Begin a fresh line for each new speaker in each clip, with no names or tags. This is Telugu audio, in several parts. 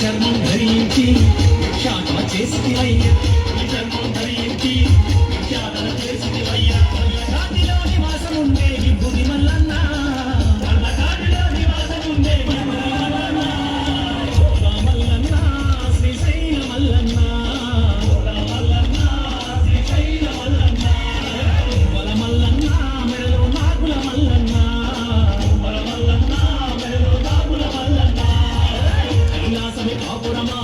చర్మం ధరించి శాఖ చేసివయ్యా చర్మం ధరించి శాఖ చేసివయ్యా నివాసం ఉండే విభూతి మల్లన్న నివాసం ఉండే మల్లన్న శ్రీశైల మల్లన్న మల్లన్న శ్రీశైల మల్లన్న వల మల్లన్న మెడలో నాగుల మల్లన్న వల మల్లన్న మెడలో నాగుల మల్లన్న కైలాసమే కాపురమా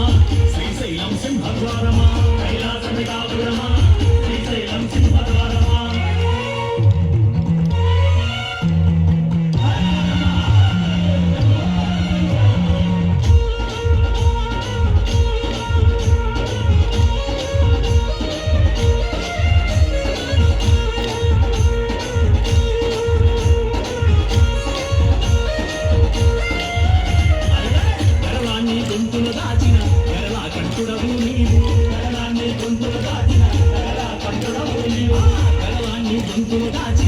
శ్రీశైలం సింహద్వారమా కైలాసమే కాపురమా శ్రీశైలం సింహద్వారమా గొంతులు దాచిన గరళ కంటుడవు నీవు గరళాన్ని గొంతులు దాచిన గరళ కంటుడవు నీవు గరళాన్ని గొంతులు దాచిన